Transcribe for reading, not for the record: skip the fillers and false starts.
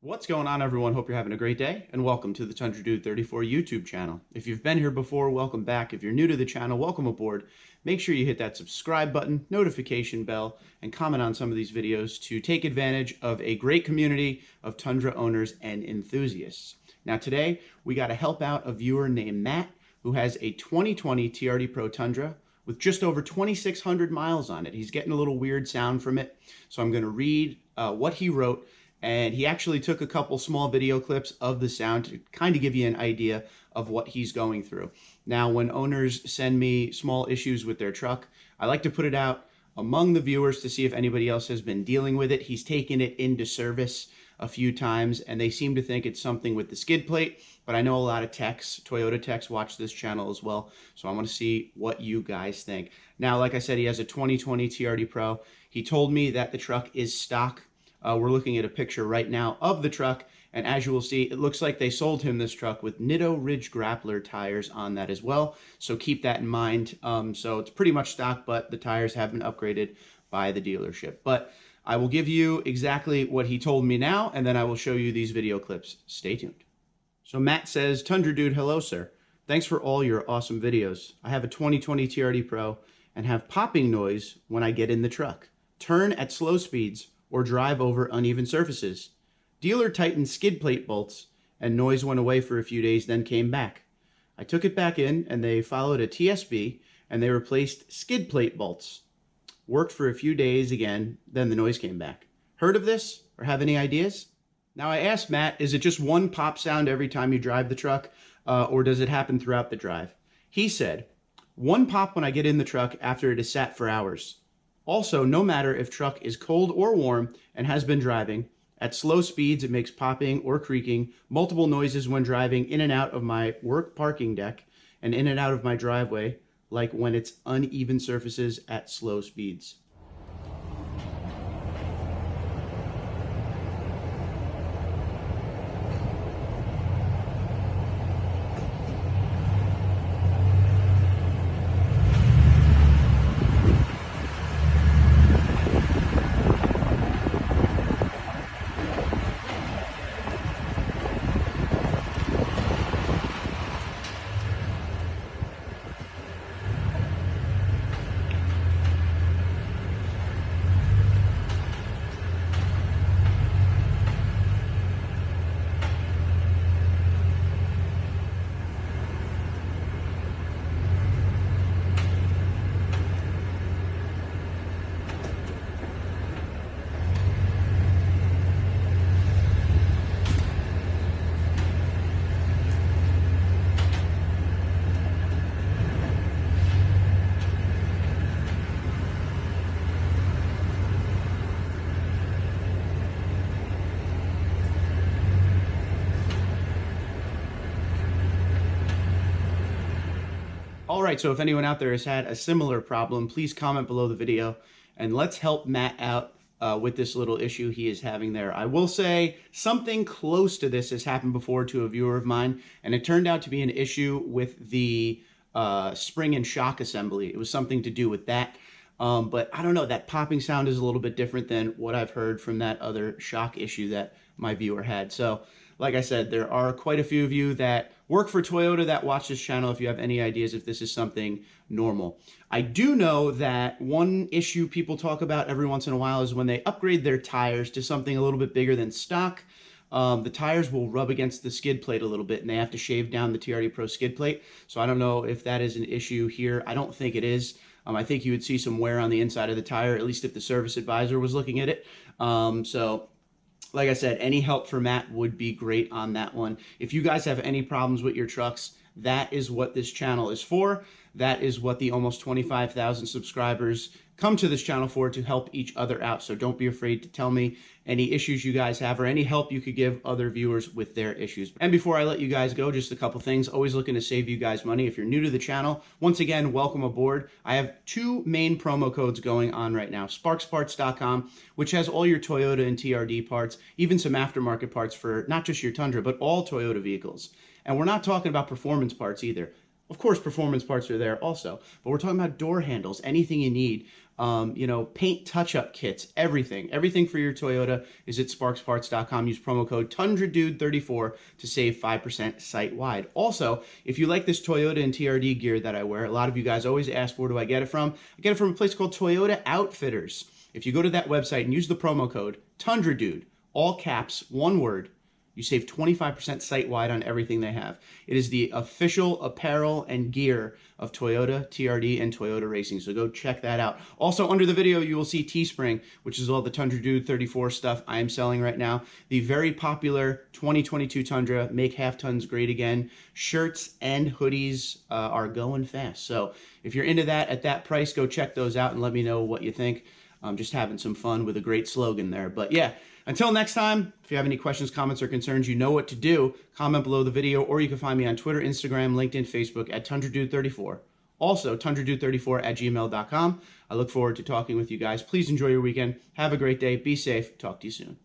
What's going on, everyone? Hope you're having a great day, and welcome to the Tundra Dude 34 YouTube channel. If you've been here before, welcome back. If you're new to the channel, welcome aboard. Make sure you hit that subscribe button, notification bell, and comment on some of these videos to take advantage of a great community of Tundra owners and enthusiasts. Now today, we got to help out a viewer named Matt, who has a 2020 TRD Pro Tundra with just over 2,600 miles on it. He's getting a little weird sound from it, so I'm going to read what he wrote. And he actually took a couple small video clips of the sound to kind of give you an idea of what he's going through. Now, when owners send me small issues with their truck, I like to put it out among the viewers to see if anybody else has been dealing with it. He's taken it into service a few times, and they seem to think it's something with the skid plate, but I know a lot of techs, Toyota techs, watch this channel as well, so I want to see what you guys think. Now, like I said, he has a 2020 TRD Pro. He told me that the truck is stock. We're looking at a picture right now of the truck, and as you will see, it looks like they sold him this truck with Nitto Ridge Grappler tires on that as well, so keep that in mind. So it's pretty much stock, but the tires have been upgraded by the dealership. But I will give you exactly what he told me now, and then I will show you these video clips. Stay tuned. So Matt says, "Tundra Dude, hello sir. Thanks for all your awesome videos. I have a 2020 TRD Pro and have popping noise when I get in the truck. Turn at slow speeds or drive over uneven surfaces. Dealer tightened skid plate bolts, and noise went away for a few days, then came back. I took it back in, and they followed a TSB, and they replaced skid plate bolts. Worked for a few days again, then the noise came back. Heard of this, or have any ideas?" Now I asked Matt, is it just one pop sound every time you drive the truck, or does it happen throughout the drive? He said, "One pop when I get in the truck after it is sat for hours. Also, no matter if truck is cold or warm and has been driving, at slow speeds it makes popping or creaking, multiple noises when driving in and out of my work parking deck and in and out of my driveway, like when it's uneven surfaces at slow speeds." All right, so if anyone out there has had a similar problem, please comment below the video, and let's help Matt out with this little issue he is having there. I will say something close to this has happened before to a viewer of mine, and it turned out to be an issue with the spring and shock assembly. It was something to do with that, but I don't know, that popping sound is a little bit different than what I've heard from that other shock issue that my viewer had. So like I said, there are quite a few of you that work for Toyota that watch this channel if you have any ideas if this is something normal. I do know that one issue people talk about every once in a while is when they upgrade their tires to something a little bit bigger than stock. The tires will rub against the skid plate a little bit, and they have to shave down the TRD Pro skid plate. So I don't know if that is an issue here. I don't think it is. I think you would see some wear on the inside of the tire, at least if the service advisor was looking at it. So like I said, any help for Matt would be great on that one. If you guys have any problems with your trucks, that is what this channel is for. That is what the almost 25,000 subscribers come to this channel for, to help each other out. So don't be afraid to tell me any issues you guys have or any help you could give other viewers with their issues. And before I let you guys go, just a couple things. Always looking to save you guys money. If you're new to the channel, once again, welcome aboard. I have two main promo codes going on right now. SparksParts.com, which has all your Toyota and TRD parts, even some aftermarket parts for not just your Tundra, but all Toyota vehicles. And we're not talking about performance parts either. Of course, performance parts are there also, but we're talking about door handles, anything you need. Paint touch-up kits, everything for your Toyota is at sparksparts.com. Use promo code TundraDude34 to save 5% site-wide. Also, if you like this Toyota and TRD gear that I wear, a lot of you guys always ask, where do I get it from? I get it from a place called Toyota Outfitters. If you go to that website and use the promo code TundraDude, all caps, one word, you save 25% site-wide on everything they have. It is the official apparel and gear of Toyota, TRD, and Toyota Racing, so go check that out. Also, under the video, you will see Teespring, which is all the Tundra Dude 34 stuff I am selling right now. The very popular 2022 Tundra, Make Half Tons Great Again, shirts and hoodies are going fast. So if you're into that at that price, go check those out and let me know what you think. I'm just having some fun with a great slogan there. But yeah, until next time, if you have any questions, comments, or concerns, you know what to do. Comment below the video, or you can find me on Twitter, Instagram, LinkedIn, Facebook at TundraDude34. Also, TundraDude34@gmail.com. I look forward to talking with you guys. Please enjoy your weekend. Have a great day. Be safe. Talk to you soon.